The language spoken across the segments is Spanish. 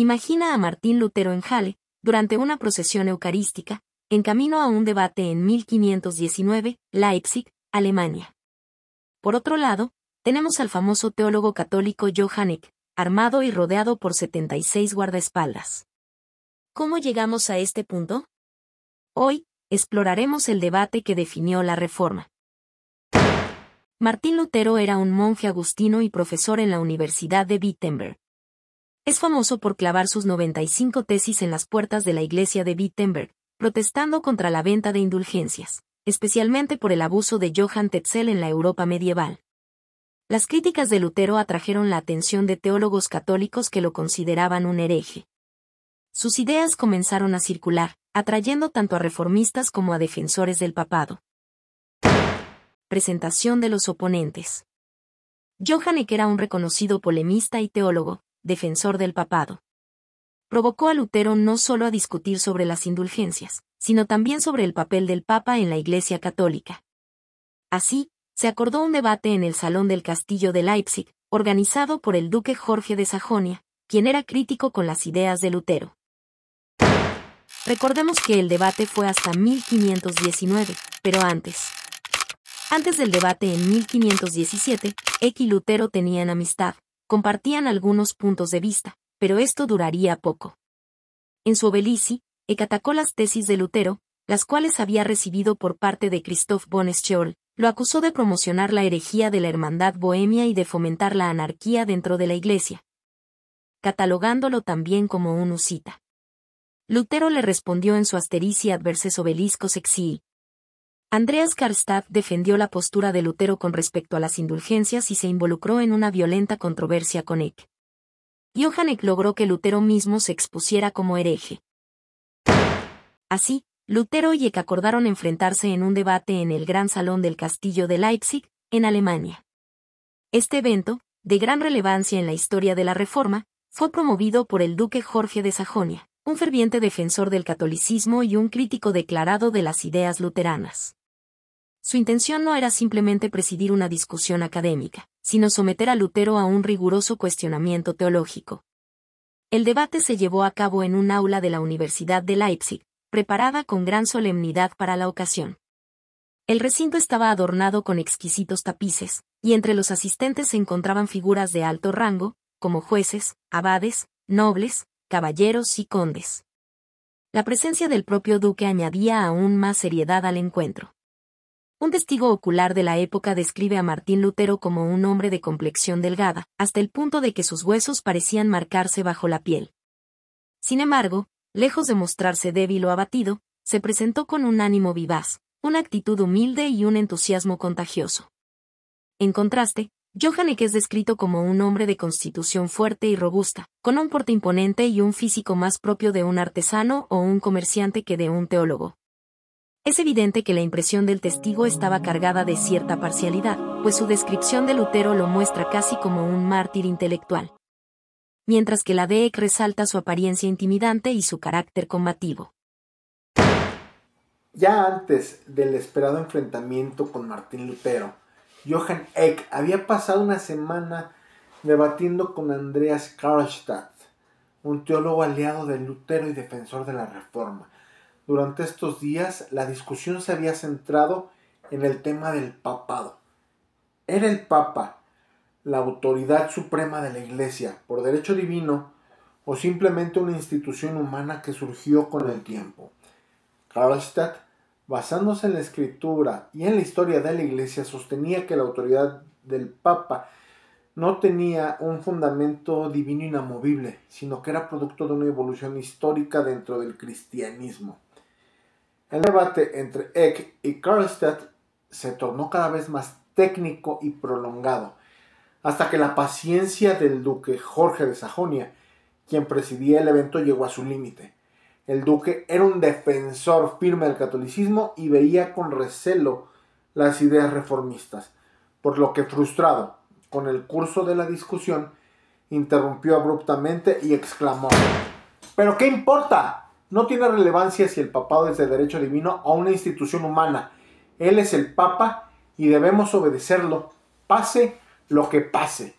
Imagina a Martín Lutero en Halle, durante una procesión eucarística, en camino a un debate en 1519, Leipzig, Alemania. Por otro lado, tenemos al famoso teólogo católico Johann Eck, armado y rodeado por 76 guardaespaldas. ¿Cómo llegamos a este punto? Hoy, exploraremos el debate que definió la Reforma. Martín Lutero era un monje agustino y profesor en la Universidad de Wittenberg. Es famoso por clavar sus 95 tesis en las puertas de la iglesia de Wittenberg, protestando contra la venta de indulgencias, especialmente por el abuso de Johann Tetzel en la Europa medieval. Las críticas de Lutero atrajeron la atención de teólogos católicos que lo consideraban un hereje. Sus ideas comenzaron a circular, atrayendo tanto a reformistas como a defensores del papado. Presentación de los oponentes. Johann Eck era un reconocido polemista y teólogo, defensor del papado. Provocó a Lutero no solo a discutir sobre las indulgencias, sino también sobre el papel del Papa en la Iglesia Católica. Así, se acordó un debate en el Salón del Castillo de Leipzig, organizado por el duque Jorge de Sajonia, quien era crítico con las ideas de Lutero. Recordemos que el debate fue hasta 1519, pero antes del debate en 1517, Eck y Lutero tenían amistad, compartían algunos puntos de vista, pero esto duraría poco. En su Obelici, Eck atacó las tesis de Lutero, las cuales había recibido por parte de Christoph von Scholz, lo acusó de promocionar la herejía de la hermandad bohemia y de fomentar la anarquía dentro de la Iglesia, catalogándolo también como un husita. Lutero le respondió en su Asterici adverses obeliscos exii. Andreas Karlstadt defendió la postura de Lutero con respecto a las indulgencias y se involucró en una violenta controversia con Eck. Johann Eck logró que Lutero mismo se expusiera como hereje. Así, Lutero y Eck acordaron enfrentarse en un debate en el Gran Salón del Castillo de Leipzig, en Alemania. Este evento, de gran relevancia en la historia de la Reforma, fue promovido por el duque Jorge de Sajonia, un ferviente defensor del catolicismo y un crítico declarado de las ideas luteranas. Su intención no era simplemente presidir una discusión académica, sino someter a Lutero a un riguroso cuestionamiento teológico. El debate se llevó a cabo en un aula de la Universidad de Leipzig, preparada con gran solemnidad para la ocasión. El recinto estaba adornado con exquisitos tapices, y entre los asistentes se encontraban figuras de alto rango, como jueces, abades, nobles, caballeros y condes. La presencia del propio duque añadía aún más seriedad al encuentro. Un testigo ocular de la época describe a Martín Lutero como un hombre de complexión delgada, hasta el punto de que sus huesos parecían marcarse bajo la piel. Sin embargo, lejos de mostrarse débil o abatido, se presentó con un ánimo vivaz, una actitud humilde y un entusiasmo contagioso. En contraste, Johann Eck es descrito como un hombre de constitución fuerte y robusta, con un porte imponente y un físico más propio de un artesano o un comerciante que de un teólogo. Es evidente que la impresión del testigo estaba cargada de cierta parcialidad, pues su descripción de Lutero lo muestra casi como un mártir intelectual, mientras que la de Eck resalta su apariencia intimidante y su carácter combativo. Ya antes del esperado enfrentamiento con Martín Lutero, Johann Eck había pasado una semana debatiendo con Andreas Karlstadt, un teólogo aliado de Lutero y defensor de la Reforma. Durante estos días, la discusión se había centrado en el tema del papado. ¿Era el Papa la autoridad suprema de la Iglesia por derecho divino o simplemente una institución humana que surgió con el tiempo? Karlstadt, basándose en la Escritura y en la historia de la Iglesia, sostenía que la autoridad del Papa no tenía un fundamento divino inamovible, sino que era producto de una evolución histórica dentro del cristianismo. El debate entre Eck y Karlstadt se tornó cada vez más técnico y prolongado, hasta que la paciencia del duque Jorge de Sajonia, quien presidía el evento, llegó a su límite. El duque era un defensor firme del catolicismo y veía con recelo las ideas reformistas, por lo que, frustrado con el curso de la discusión, interrumpió abruptamente y exclamó: ¿pero qué importa? No tiene relevancia si el papado es de derecho divino o una institución humana. Él es el Papa y debemos obedecerlo, pase lo que pase.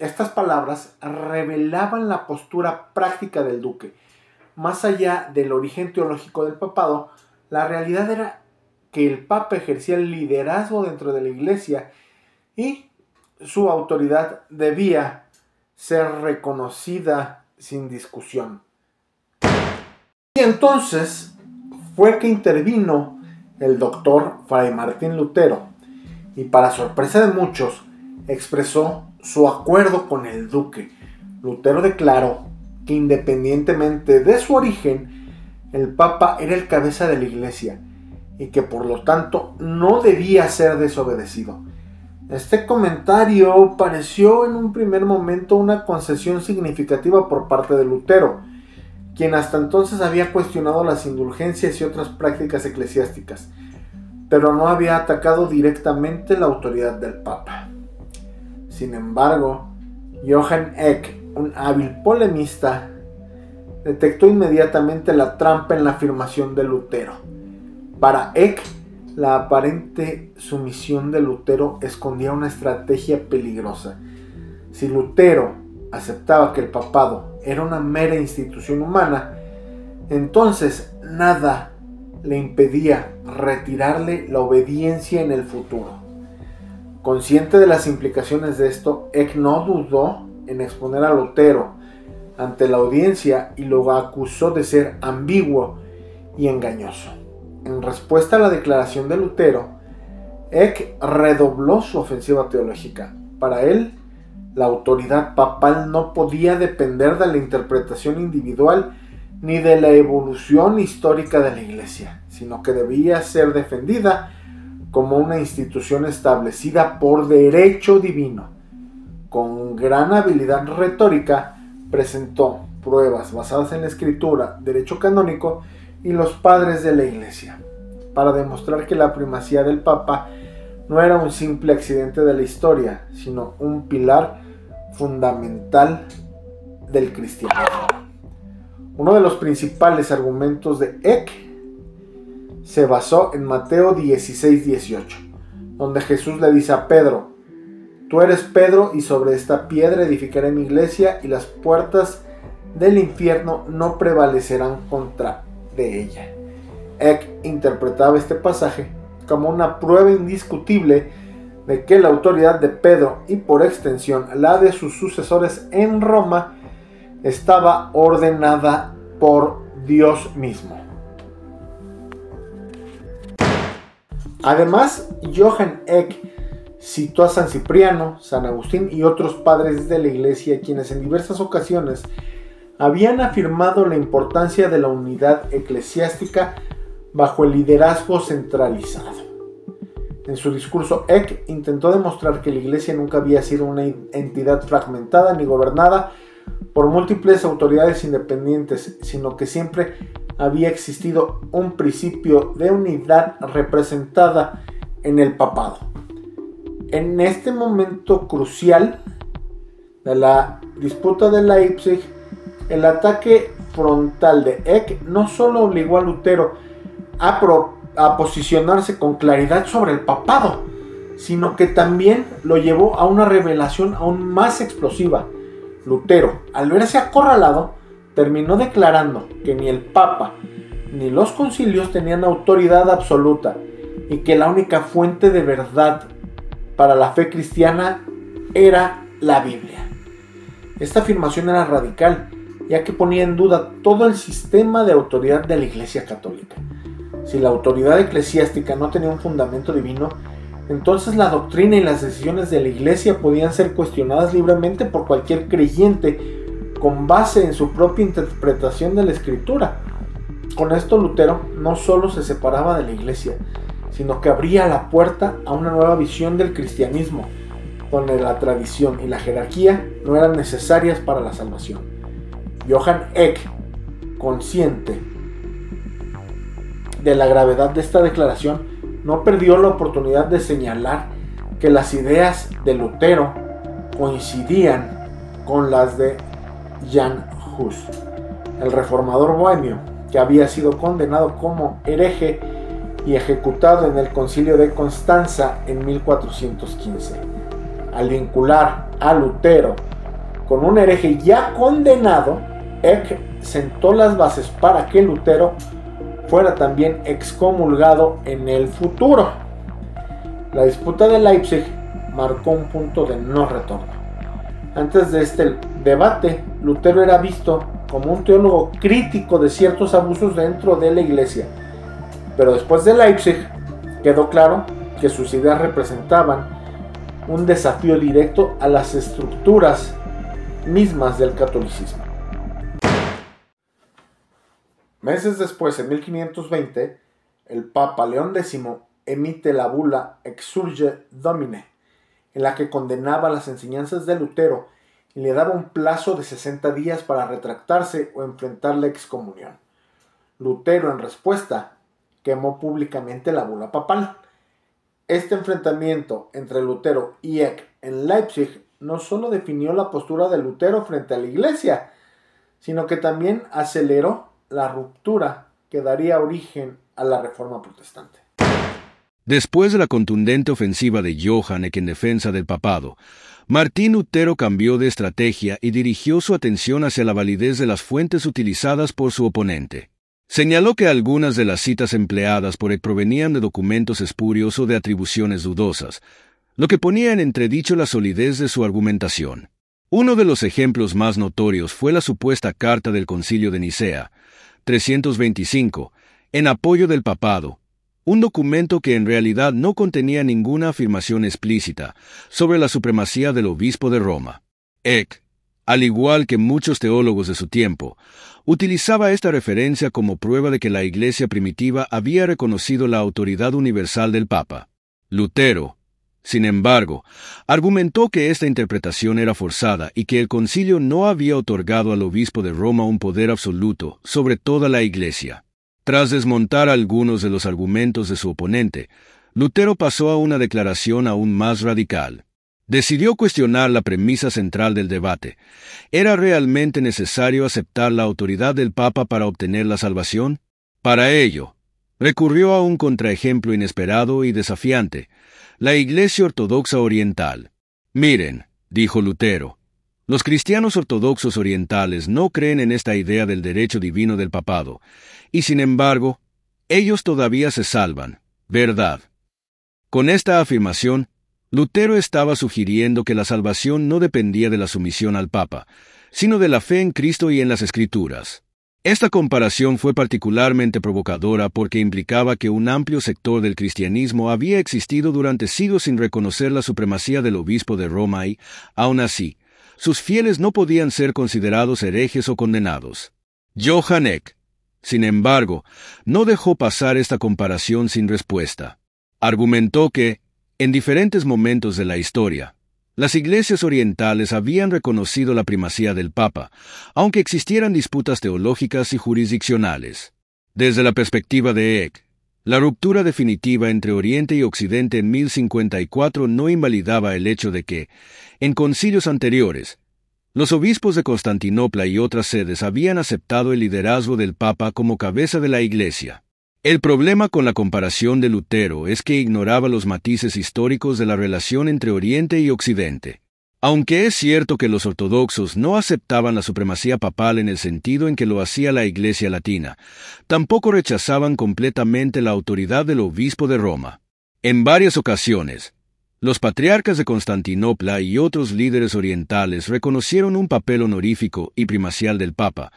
estas palabras revelaban la postura práctica del duque. Más allá del origen teológico del papado, la realidad era que el papa ejercía el liderazgo dentro de la iglesia y su autoridad debía ser reconocida sin discusión. Y entonces fue que intervino el doctor Fray Martín Lutero y, para sorpresa de muchos, expresó su acuerdo con el duque. Lutero declaró que, independientemente de su origen, el papa era el cabeza de la iglesia y que por lo tanto no debía ser desobedecido. Este comentario pareció en un primer momento una concesión significativa por parte de Lutero, quien hasta entonces había cuestionado las indulgencias y otras prácticas eclesiásticas, pero no había atacado directamente la autoridad del papa. Sin embargo, Johann Eck, un hábil polemista, detectó inmediatamente la trampa en la afirmación de Lutero. Para Eck, la aparente sumisión de Lutero escondía una estrategia peligrosa. Si Lutero aceptaba que el papado era una mera institución humana, entonces nada le impedía retirarle la obediencia en el futuro. Consciente de las implicaciones de esto, Eck no dudó en exponer a Lutero ante la audiencia y lo acusó de ser ambiguo y engañoso. En respuesta a la declaración de Lutero, Eck redobló su ofensiva teológica. Para él, la autoridad papal no podía depender de la interpretación individual ni de la evolución histórica de la Iglesia, sino que debía ser defendida como una institución establecida por derecho divino. Con gran habilidad retórica, presentó pruebas basadas en la Escritura, derecho canónico y los padres de la Iglesia, para demostrar que la primacía del Papa no era un simple accidente de la historia, sino un pilar fundamental del cristianismo. Uno de los principales argumentos de Eck se basó en Mateo 16:18, donde Jesús le dice a Pedro: tú eres Pedro, y sobre esta piedra edificaré mi iglesia, y las puertas del infierno no prevalecerán contra de ella. Eck interpretaba este pasaje como una prueba indiscutible de que la autoridad de Pedro, y por extensión la de sus sucesores en Roma, estaba ordenada por Dios mismo. Además, Johann Eck citó a San Cipriano, San Agustín y otros padres de la Iglesia, quienes en diversas ocasiones habían afirmado la importancia de la unidad eclesiástica bajo el liderazgo centralizado. En su discurso, Eck intentó demostrar que la Iglesia nunca había sido una entidad fragmentada ni gobernada por múltiples autoridades independientes, sino que siempre había existido un principio de unidad representada en el papado. En este momento crucial de la disputa de Leipzig, el ataque frontal de Eck no solo obligó a Lutero a posicionarse con claridad sobre el papado, sino que también lo llevó a una revelación aún más explosiva. Lutero, al verse acorralado, terminó declarando que ni el Papa ni los concilios tenían autoridad absoluta y que la única fuente de verdad para la fe cristiana era la Biblia. Esta afirmación era radical, ya que ponía en duda todo el sistema de autoridad de la Iglesia Católica. Si la autoridad eclesiástica no tenía un fundamento divino, entonces la doctrina y las decisiones de la Iglesia podían ser cuestionadas libremente por cualquier creyente con base en su propia interpretación de la Escritura. Con esto, Lutero no solo se separaba de la Iglesia, sino que abría la puerta a una nueva visión del cristianismo, donde la tradición y la jerarquía no eran necesarias para la salvación. Johann Eck, consciente de la gravedad de esta declaración, no perdió la oportunidad de señalar que las ideas de Lutero coincidían con las de Jan Hus, el reformador bohemio, que había sido condenado como hereje y ejecutado en el Concilio de Constanza en 1415. Al vincular a Lutero Con un hereje ya condenado, Eck sentó las bases para que Lutero fuera también excomulgado en el futuro. La disputa de Leipzig marcó un punto de no retorno. Antes de este debate, Lutero era visto como un teólogo crítico de ciertos abusos dentro de la Iglesia, pero después de Leipzig quedó claro que sus ideas representaban un desafío directo a las estructuras mismas del catolicismo. Meses después, en 1520, el Papa León X emite la bula Exsurge Domine, en la que condenaba las enseñanzas de Lutero y le daba un plazo de 60 días para retractarse o enfrentar la excomunión. Lutero, en respuesta, quemó públicamente la bula papal. Este enfrentamiento entre Lutero y Eck en Leipzig no solo definió la postura de Lutero frente a la Iglesia, sino que también aceleró la ruptura que daría origen a la Reforma Protestante. Después de la contundente ofensiva de Johann Eck en defensa del papado, Martín Lutero cambió de estrategia y dirigió su atención hacia la validez de las fuentes utilizadas por su oponente. Señaló que algunas de las citas empleadas por Eck provenían de documentos espurios o de atribuciones dudosas, lo que ponía en entredicho la solidez de su argumentación. Uno de los ejemplos más notorios fue la supuesta Carta del Concilio de Nicea, 325, en apoyo del papado, un documento que en realidad no contenía ninguna afirmación explícita sobre la supremacía del obispo de Roma. Eck, al igual que muchos teólogos de su tiempo, utilizaba esta referencia como prueba de que la Iglesia primitiva había reconocido la autoridad universal del Papa. Lutero, sin embargo, argumentó que esta interpretación era forzada y que el concilio no había otorgado al obispo de Roma un poder absoluto sobre toda la Iglesia. Tras desmontar algunos de los argumentos de su oponente, Lutero pasó a una declaración aún más radical. Decidió cuestionar la premisa central del debate. ¿Era realmente necesario aceptar la autoridad del Papa para obtener la salvación? Para ello, recurrió a un contraejemplo inesperado y desafiante: la Iglesia Ortodoxa Oriental. Miren, dijo Lutero, los cristianos ortodoxos orientales no creen en esta idea del derecho divino del papado, y sin embargo, ellos todavía se salvan, ¿verdad? Con esta afirmación, Lutero estaba sugiriendo que la salvación no dependía de la sumisión al Papa, sino de la fe en Cristo y en las Escrituras. Esta comparación fue particularmente provocadora porque implicaba que un amplio sector del cristianismo había existido durante siglos sin reconocer la supremacía del obispo de Roma y, aun así, sus fieles no podían ser considerados herejes o condenados. Johann Eck, sin embargo, no dejó pasar esta comparación sin respuesta. Argumentó que, en diferentes momentos de la historia, las iglesias orientales habían reconocido la primacía del Papa, aunque existieran disputas teológicas y jurisdiccionales. Desde la perspectiva de Eck, la ruptura definitiva entre Oriente y Occidente en 1054 no invalidaba el hecho de que, en concilios anteriores, los obispos de Constantinopla y otras sedes habían aceptado el liderazgo del Papa como cabeza de la Iglesia. El problema con la comparación de Lutero es que ignoraba los matices históricos de la relación entre Oriente y Occidente. Aunque es cierto que los ortodoxos no aceptaban la supremacía papal en el sentido en que lo hacía la Iglesia latina, tampoco rechazaban completamente la autoridad del obispo de Roma. En varias ocasiones, los patriarcas de Constantinopla y otros líderes orientales reconocieron un papel honorífico y primacial del Papa,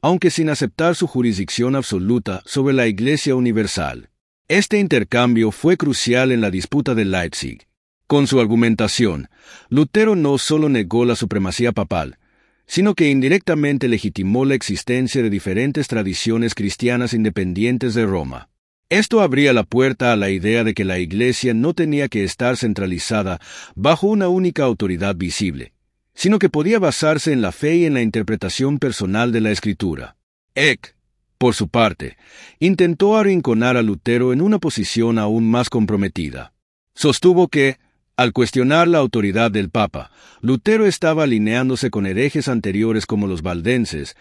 aunque sin aceptar su jurisdicción absoluta sobre la Iglesia universal. Este intercambio fue crucial en la disputa de Leipzig. Con su argumentación, Lutero no solo negó la supremacía papal, sino que indirectamente legitimó la existencia de diferentes tradiciones cristianas independientes de Roma. Esto abría la puerta a la idea de que la Iglesia no tenía que estar centralizada bajo una única autoridad visible, sino que podía basarse en la fe y en la interpretación personal de la Escritura. Eck, por su parte, intentó arrinconar a Lutero en una posición aún más comprometida. Sostuvo que, al cuestionar la autoridad del Papa, Lutero estaba alineándose con herejes anteriores como los valdenses,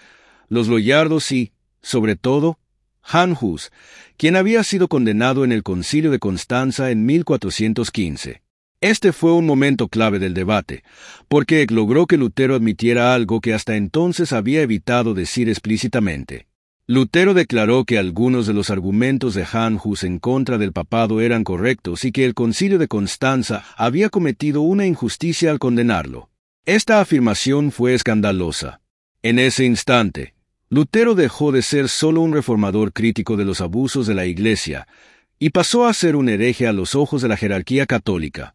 los loyardos y, sobre todo, Jan Hus, quien había sido condenado en el Concilio de Constanza en 1415. Este fue un momento clave del debate, porque Eck logró que Lutero admitiera algo que hasta entonces había evitado decir explícitamente. Lutero declaró que algunos de los argumentos de Jan Hus en contra del papado eran correctos y que el Concilio de Constanza había cometido una injusticia al condenarlo. Esta afirmación fue escandalosa. En ese instante, Lutero dejó de ser solo un reformador crítico de los abusos de la Iglesia y pasó a ser un hereje a los ojos de la jerarquía católica.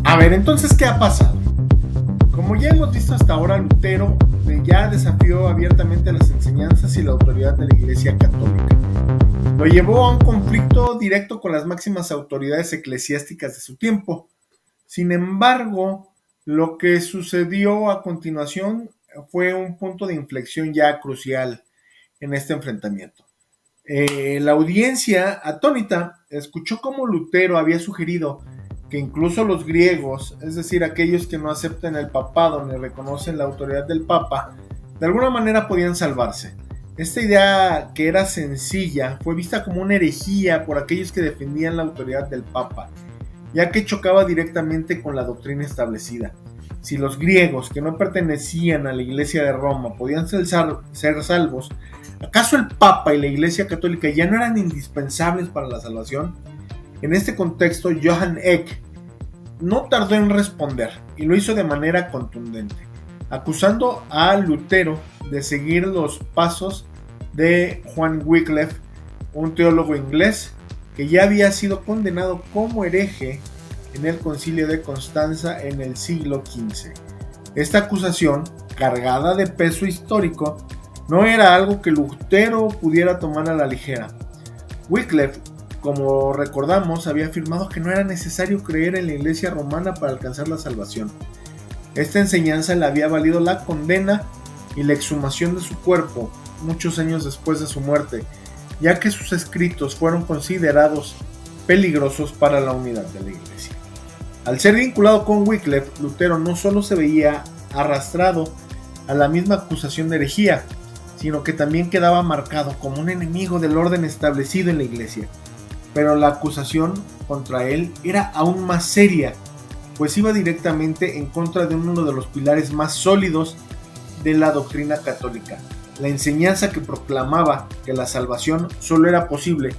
A ver, entonces, ¿qué ha pasado? Como ya hemos visto hasta ahora, Lutero ya desafió abiertamente las enseñanzas y la autoridad de la Iglesia Católica. Lo llevó a un conflicto directo con las máximas autoridades eclesiásticas de su tiempo. Sin embargo, lo que sucedió a continuación fue un punto de inflexión ya crucial en este enfrentamiento. La audiencia atónita escuchó cómo Lutero había sugerido que incluso los griegos, es decir, aquellos que no aceptan el papado ni reconocen la autoridad del papa, de alguna manera podían salvarse. Esta idea, que era sencilla, fue vista como una herejía por aquellos que defendían la autoridad del papa, ya que chocaba directamente con la doctrina establecida. Si los griegos, que no pertenecían a la Iglesia de Roma, podían ser salvos, ¿acaso el papa y la Iglesia Católica ya no eran indispensables para la salvación? En este contexto, Johann Eck no tardó en responder, y lo hizo de manera contundente, acusando a Lutero de seguir los pasos de Juan Wycliffe, un teólogo inglés que ya había sido condenado como hereje en el Concilio de Constanza en el siglo XV. Esta acusación, cargada de peso histórico, no era algo que Lutero pudiera tomar a la ligera. Wycliffe, como recordamos, había afirmado que no era necesario creer en la Iglesia romana para alcanzar la salvación. Esta enseñanza le había valido la condena y la exhumación de su cuerpo muchos años después de su muerte, ya que sus escritos fueron considerados peligrosos para la unidad de la Iglesia. Al ser vinculado con Wycliffe, Lutero no solo se veía arrastrado a la misma acusación de herejía, sino que también quedaba marcado como un enemigo del orden establecido en la Iglesia. Pero la acusación contra él era aún más seria, pues iba directamente en contra de uno de los pilares más sólidos de la doctrina católica, la enseñanza que proclamaba que la salvación solo era posible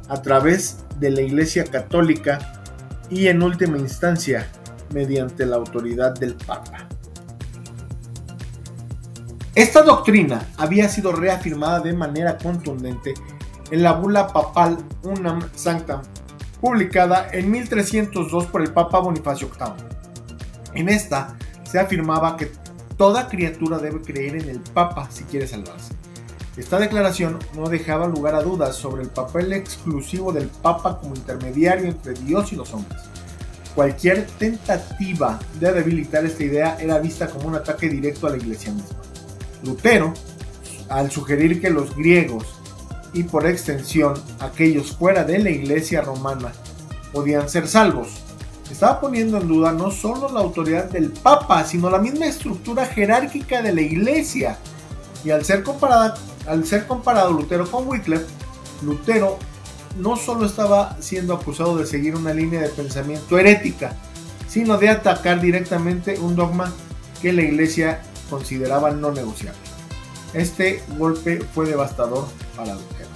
a través de la Iglesia Católica y en última instancia mediante la autoridad del Papa. Esta doctrina había sido reafirmada de manera contundente en la bula papal Unam Sanctam, publicada en 1302 por el Papa Bonifacio VIII. En esta se afirmaba que toda criatura debe creer en el Papa si quiere salvarse. Esta declaración no dejaba lugar a dudas sobre el papel exclusivo del Papa como intermediario entre Dios y los hombres. Cualquier tentativa de debilitar esta idea era vista como un ataque directo a la Iglesia misma. Lutero, al sugerir que los griegos y por extensión aquellos fuera de la Iglesia romana podían ser salvos, estaba poniendo en duda no solo la autoridad del Papa, sino la misma estructura jerárquica de la Iglesia. Y al ser comparado Lutero con Wycliffe, Lutero no solo estaba siendo acusado de seguir una línea de pensamiento herética, sino de atacar directamente un dogma que la Iglesia consideraba no negociable. Este golpe fue devastador para Lutero.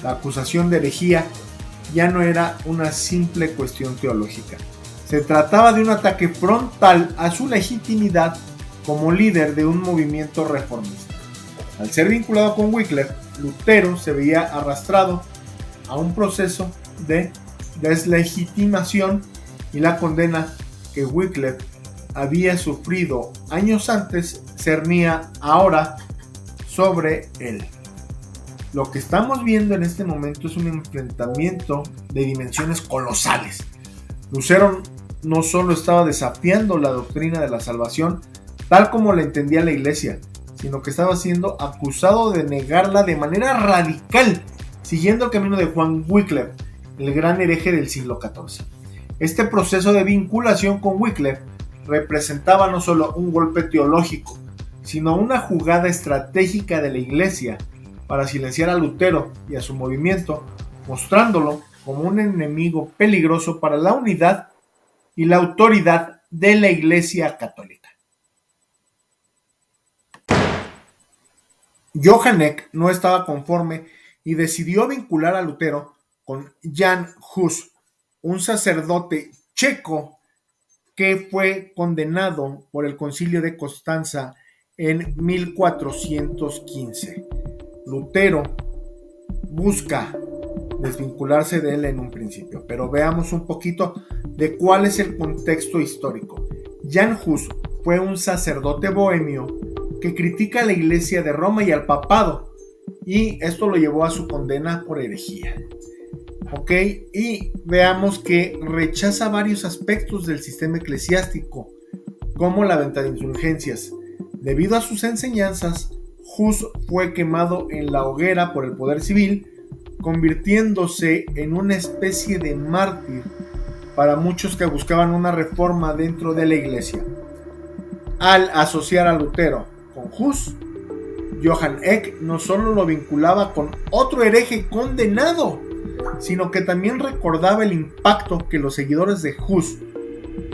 La acusación de herejía ya no era una simple cuestión teológica. Se trataba de un ataque frontal a su legitimidad como líder de un movimiento reformista. Al ser vinculado con Wycliffe, Lutero se veía arrastrado a un proceso de deslegitimación y la condena que Wycliffe había sufrido años antes cernía ahora sobre él. Lo que estamos viendo en este momento es un enfrentamiento de dimensiones colosales. Lutero no solo estaba desafiando la doctrina de la salvación tal como la entendía la Iglesia, sino que estaba siendo acusado de negarla de manera radical, siguiendo el camino de Juan Wycliffe, el gran hereje del siglo XIV. Este proceso de vinculación con Wycliffe representaba no solo un golpe teológico, sino una jugada estratégica de la Iglesia para silenciar a Lutero y a su movimiento, mostrándolo como un enemigo peligroso para la unidad y la autoridad de la Iglesia Católica. Johann Eck no estaba conforme y decidió vincular a Lutero con Jan Hus, un sacerdote checo que fue condenado por el Concilio de Constanza en 1415. Lutero busca desvincularse de él en un principio, pero veamos un poquito de cuál es el contexto histórico. Jan Hus fue un sacerdote bohemio que critica a la Iglesia de Roma y al papado, y esto lo llevó a su condena por herejía. Ok, y veamos que rechaza varios aspectos del sistema eclesiástico, como la venta de indulgencias. Debido a sus enseñanzas, Hus fue quemado en la hoguera por el poder civil, convirtiéndose en una especie de mártir para muchos que buscaban una reforma dentro de la iglesia. Al asociar a Lutero con Hus, Johann Eck no solo lo vinculaba con otro hereje condenado, sino que también recordaba el impacto que los seguidores de Hus,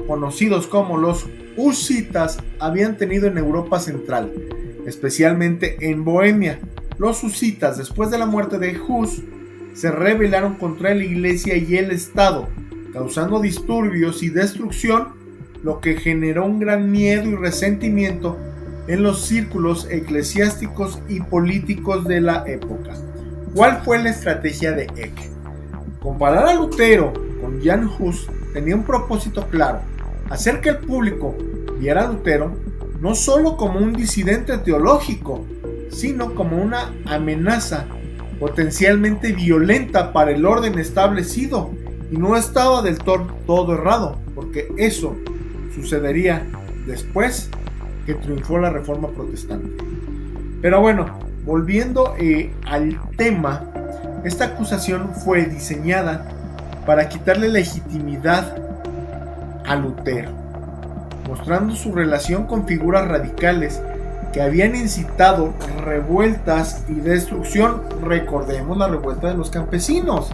conocidos como los husitas, habían tenido en Europa Central, especialmente en Bohemia. Los husitas, después de la muerte de Hus, se rebelaron contra la iglesia y el Estado, causando disturbios y destrucción, lo que generó un gran miedo y resentimiento en los círculos eclesiásticos y políticos de la época. ¿Cuál fue la estrategia de Eck? Comparar a Lutero con Jan Hus tenía un propósito claro: hacer que el público viera a Lutero no solo como un disidente teológico, sino como una amenaza potencialmente violenta para el orden establecido, y no estaba del todo errado, porque eso sucedería después que triunfó la Reforma Protestante. Pero bueno, volviendo al tema, esta acusación fue diseñada para quitarle legitimidad a Lutero, mostrando su relación con figuras radicales que habían incitado revueltas y destrucción. Recordemos la revuelta de los campesinos.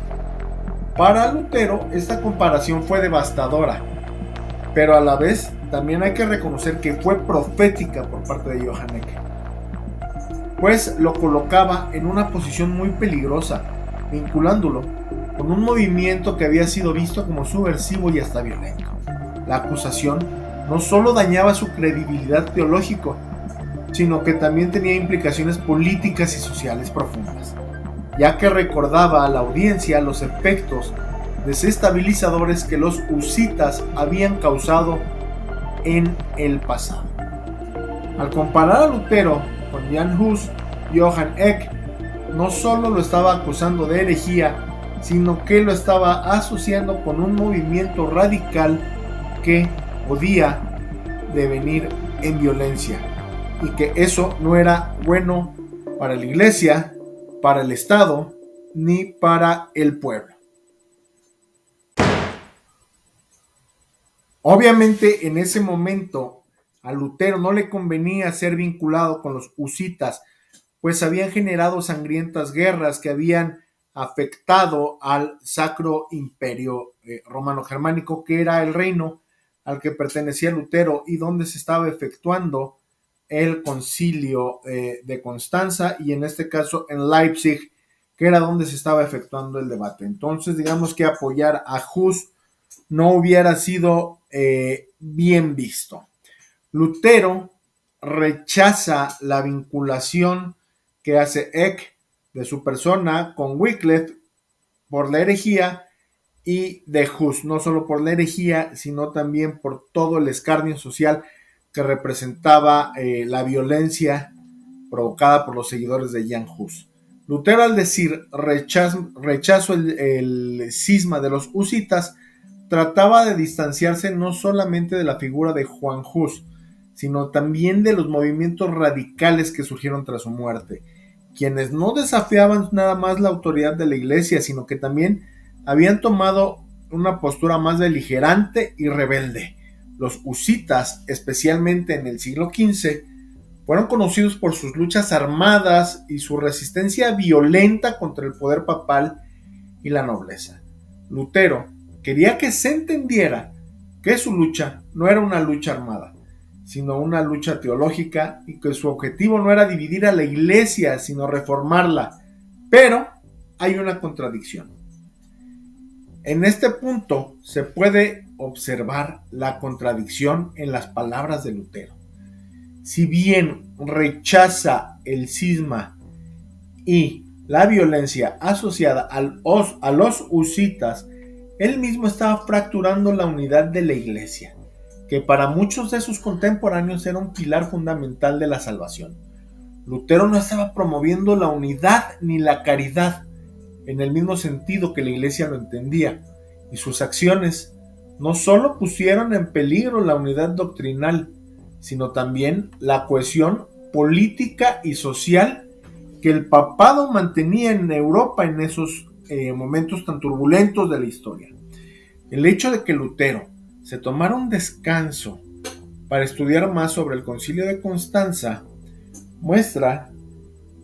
Para Lutero, esta comparación fue devastadora, pero a la vez también hay que reconocer que fue profética por parte de Johann Eck, pues lo colocaba en una posición muy peligrosa, vinculándolo con un movimiento que había sido visto como subversivo y hasta violento. La acusación no solo dañaba su credibilidad teológica, sino que también tenía implicaciones políticas y sociales profundas, ya que recordaba a la audiencia los efectos desestabilizadores que los husitas habían causado en el pasado. Al comparar a Lutero con Jan Hus, Johann Eck no solo lo estaba acusando de herejía, sino que lo estaba asociando con un movimiento radical que podía devenir en violencia, y que eso no era bueno para la iglesia, para el Estado, ni para el pueblo. Obviamente en ese momento a Lutero no le convenía ser vinculado con los husitas, pues habían generado sangrientas guerras que habían afectado al Sacro Imperio Romano-Germánico, que era el reino al que pertenecía Lutero y donde se estaba efectuando el concilio de Constanza, y en este caso en Leipzig, que era donde se estaba efectuando el debate. Entonces, digamos que apoyar a Hus no hubiera sido bien visto. Lutero rechaza la vinculación que hace Eck de su persona con Wycliffe por la herejía, y de Hus, no solo por la herejía, sino también por todo el escarnio social que representaba la violencia provocada por los seguidores de Jan Hus. Lutero, al decir rechazo el cisma de los husitas, trataba de distanciarse no solamente de la figura de Juan Hus, sino también de los movimientos radicales que surgieron tras su muerte, quienes no desafiaban nada más la autoridad de la iglesia, sino que también habían tomado una postura más beligerante y rebelde. Los husitas, especialmente en el siglo XV, fueron conocidos por sus luchas armadas y su resistencia violenta contra el poder papal y la nobleza. Lutero quería que se entendiera que su lucha no era una lucha armada, sino una lucha teológica, y que su objetivo no era dividir a la iglesia, sino reformarla. Pero hay una contradicción. En este punto se puede observar la contradicción en las palabras de Lutero. Si bien rechaza el cisma y la violencia asociada a los husitas, él mismo estaba fracturando la unidad de la iglesia, que para muchos de sus contemporáneos era un pilar fundamental de la salvación. Lutero no estaba promoviendo la unidad ni la caridad en el mismo sentido que la iglesia lo entendía, y sus acciones no solo pusieron en peligro la unidad doctrinal, sino también la cohesión política y social que el papado mantenía en Europa en esos momentos tan turbulentos de la historia. El hecho de que Lutero se tomara un descanso para estudiar más sobre el Concilio de Constanza muestra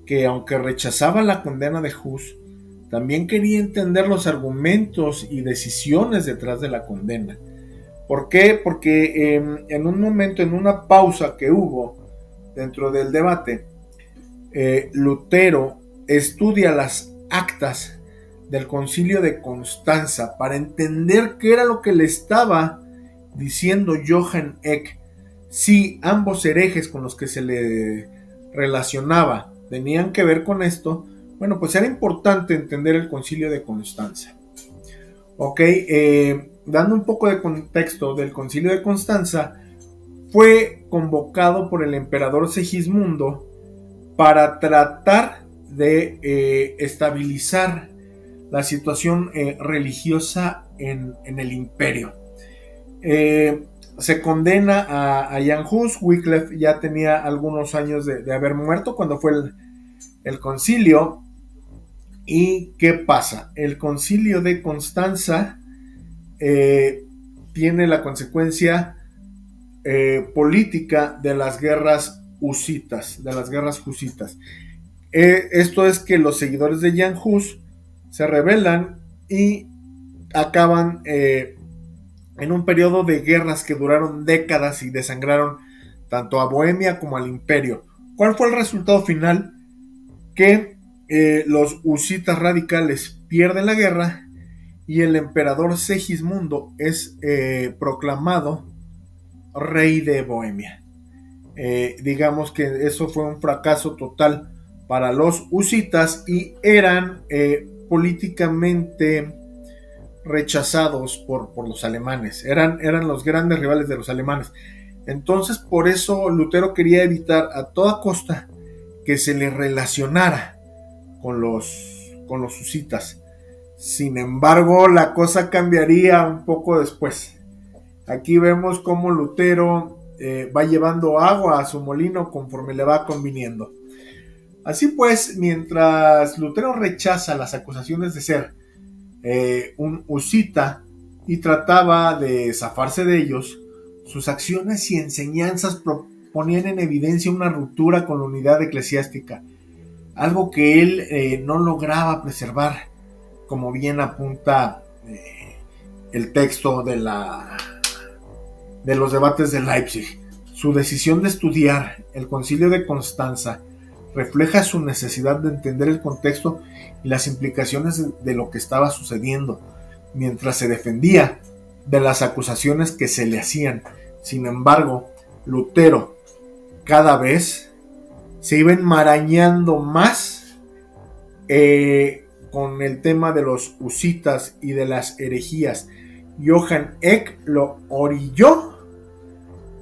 que, aunque rechazaba la condena de Hus, también quería entender los argumentos y decisiones detrás de la condena. ¿Por qué? Porque en un momento, en una pausa que hubo dentro del debate, Lutero estudia las actas del Concilio de Constanza para entender qué era lo que le estaba diciendo Johann Eck. Si ambos herejes con los que se le relacionaba tenían que ver con esto, bueno, pues era importante entender el Concilio de Constanza. Ok, dando un poco de contexto del Concilio de Constanza, fue convocado por el emperador Segismundo para tratar de estabilizar la situación religiosa en el imperio. Se condena a Jan Hus. Wycliffe ya tenía algunos años de haber muerto cuando fue el concilio. ¿Y qué pasa? El Concilio de Constanza tiene la consecuencia política de las guerras husitas, esto es que los seguidores de Jan Hus se rebelan y acaban en un periodo de guerras que duraron décadas y desangraron tanto a Bohemia como al imperio. ¿Cuál fue el resultado final? Que los husitas radicales pierden la guerra y el emperador Segismundo es proclamado rey de Bohemia. Digamos que eso fue un fracaso total para los husitas y eran políticamente rechazados por los alemanes. Eran los grandes rivales de los alemanes. Entonces, por eso Lutero quería evitar a toda costa que se le relacionara con los husitas. Sin embargo, la cosa cambiaría un poco después. Aquí vemos cómo Lutero va llevando agua a su molino conforme le va conviniendo. Así pues, mientras Lutero rechaza las acusaciones de ser un husita y trataba de zafarse de ellos, sus acciones y enseñanzas ponían en evidencia una ruptura con la unidad eclesiástica, algo que él no lograba preservar, como bien apunta el texto de los debates de Leipzig. Su decisión de estudiar el Concilio de Constanza refleja su necesidad de entender el contexto y las implicaciones de lo que estaba sucediendo, mientras se defendía de las acusaciones que se le hacían. Sin embargo, Lutero cada vez se iba enmarañando más con el tema de los husitas y de las herejías. Johann Eck lo orilló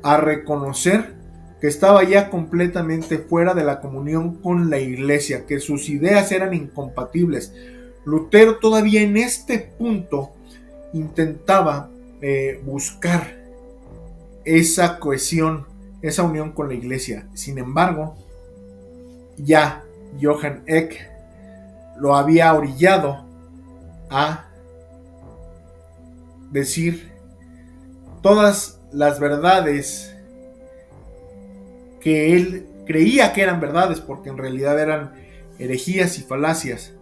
a reconocer que estaba ya completamente fuera de la comunión con la iglesia, que sus ideas eran incompatibles. Lutero todavía en este punto intentaba buscar esa cohesión, esa unión con la iglesia. Sin embargo, ya Johann Eck lo había orillado a decir todas las verdades que él creía que eran verdades, porque en realidad eran herejías y falacias,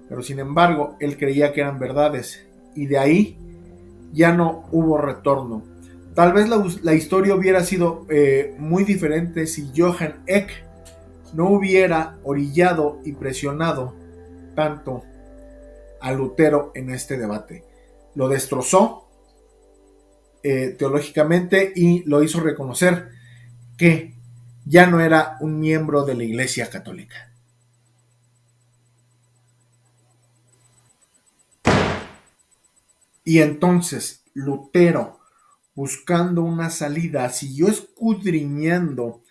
pero sin embargo él creía que eran verdades, y de ahí ya no hubo retorno. Tal vez la historia hubiera sido muy diferente si Johann Eck no hubiera orillado y presionado tanto a Lutero en este debate. Lo destrozó teológicamente y lo hizo reconocer que ya no era un miembro de la Iglesia Católica. Y entonces Lutero, buscando una salida, siguió escudriñando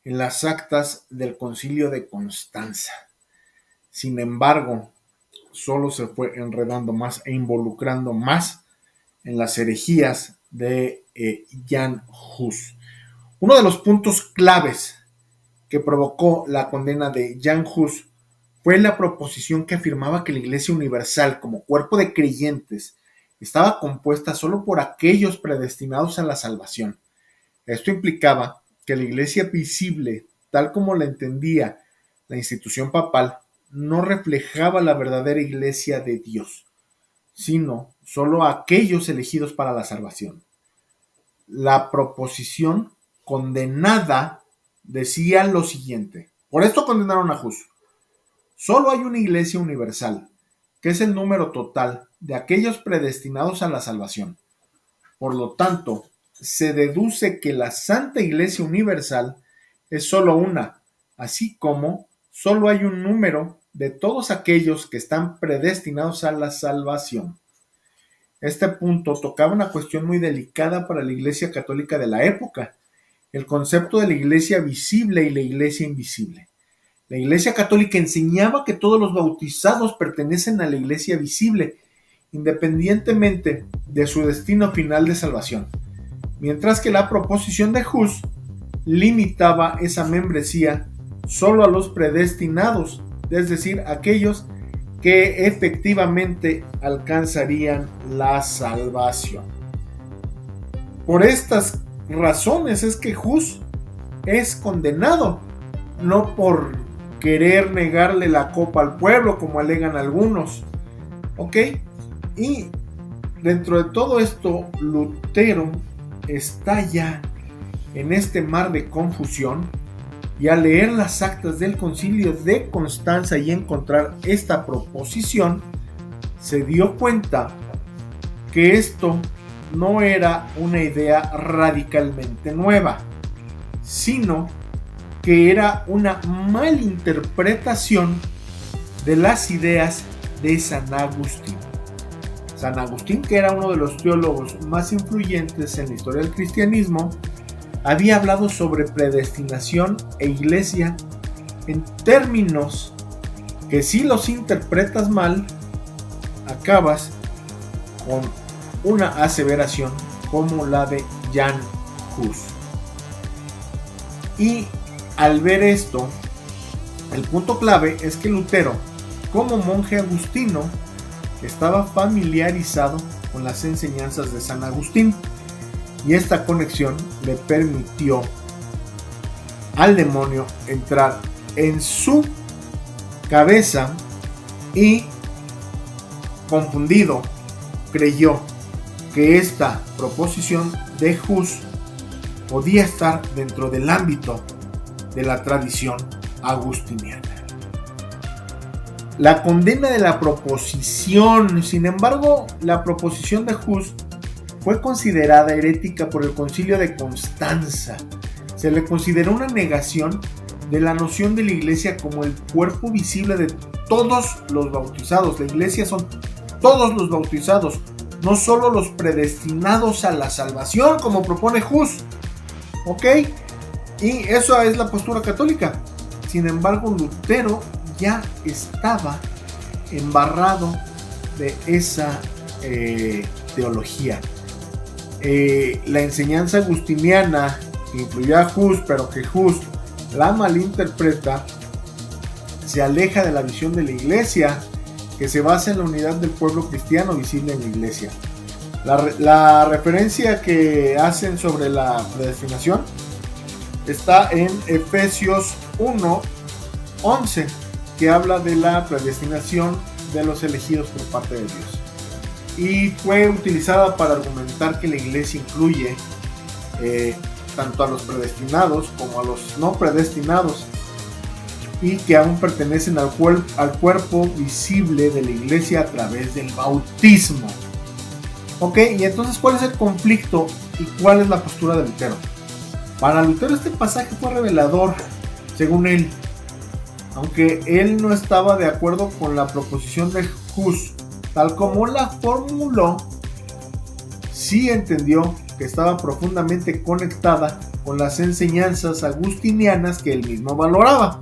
en las actas del Concilio de Constanza. Sin embargo, solo se fue enredando más e involucrando más en las herejías de Jan Hus. Uno de los puntos claves que provocó la condena de Jan Hus fue la proposición que afirmaba que la Iglesia Universal, como cuerpo de creyentes, estaba compuesta solo por aquellos predestinados a la salvación. Esto implicaba que la Iglesia visible, tal como la entendía la institución papal, no reflejaba la verdadera Iglesia de Dios, sino solo a aquellos elegidos para la salvación. La proposición condenada decía lo siguiente. Por esto condenaron a Hus. Solo hay una Iglesia universal, que es el número total de aquellos predestinados a la salvación. Por lo tanto, se deduce que la Santa Iglesia Universal es solo una, así como solo hay un número de todos aquellos que están predestinados a la salvación. Este punto tocaba una cuestión muy delicada para la Iglesia Católica de la época, el concepto de la Iglesia visible y la Iglesia invisible. La Iglesia Católica enseñaba que todos los bautizados pertenecen a la Iglesia visible, independientemente de su destino final de salvación, mientras que la proposición de Hus limitaba esa membresía solo a los predestinados, es decir, aquellos que efectivamente alcanzarían la salvación. Por estas razones es que Hus es condenado, no por querer negarle la copa al pueblo, como alegan algunos. ¿Ok? Y dentro de todo esto, Lutero está ya en este mar de confusión, y al leer las actas del Concilio de Constanza y encontrar esta proposición, se dio cuenta que esto no era una idea radicalmente nueva, sino que era una malinterpretación de las ideas de San Agustín. San Agustín, que era uno de los teólogos más influyentes en la historia del cristianismo, había hablado sobre predestinación e iglesia en términos que, si los interpretas mal, acabas con una aseveración como la de Jan Hus. Y al ver esto, el punto clave es que Lutero, como monje agustino, estaba familiarizado con las enseñanzas de San Agustín, y esta conexión le permitió al demonio entrar en su cabeza y, confundido, creyó que esta proposición de Hus podía estar dentro del ámbito de la tradición agustiniana. La condena de la proposición, sin embargo, la proposición de Hus fue considerada herética por el Concilio de Constanza. Se le consideró una negación de la noción de la Iglesia como el cuerpo visible de todos los bautizados. La Iglesia son todos los bautizados, no solo los predestinados a la salvación, como propone Hus. ¿Ok? Y eso es la postura católica. Sin embargo, Lutero ya estaba embarrado de esa teología. La enseñanza agustiniana que incluyó a Hus, pero que Hus la malinterpreta, se aleja de la visión de la Iglesia, que se basa en la unidad del pueblo cristiano visible en la Iglesia. La referencia que hacen sobre la predestinación está en Efesios 1:11, que habla de la predestinación de los elegidos por parte de Dios. y fue utilizada para argumentar que la Iglesia incluye tanto a los predestinados como a los no predestinados, y que aún pertenecen al cuerpo visible de la Iglesia a través del bautismo. Ok, y entonces, ¿cuál es el conflicto y cuál es la postura de Lutero? Para Lutero este pasaje fue revelador, según él, aunque él no estaba de acuerdo con la proposición de Hus, tal como la formuló, sí entendió que estaba profundamente conectada con las enseñanzas agustinianas que él mismo valoraba.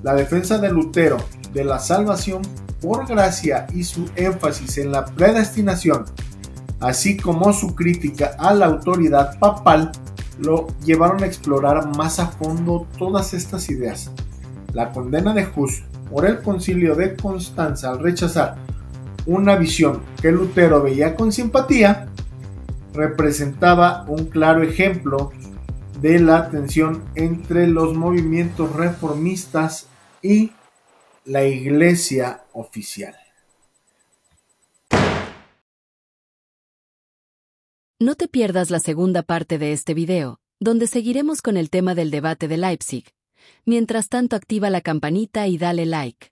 La defensa de Lutero de la salvación por gracia y su énfasis en la predestinación, así como su crítica a la autoridad papal, lo llevaron a explorar más a fondo todas estas ideas. La condena de Hus por el Concilio de Constanza al rechazar una visión que Lutero veía con simpatía representaba un claro ejemplo de la tensión entre los movimientos reformistas y la Iglesia oficial. No te pierdas la segunda parte de este video, donde seguiremos con el tema del debate de Leipzig. Mientras tanto, activa la campanita y dale like.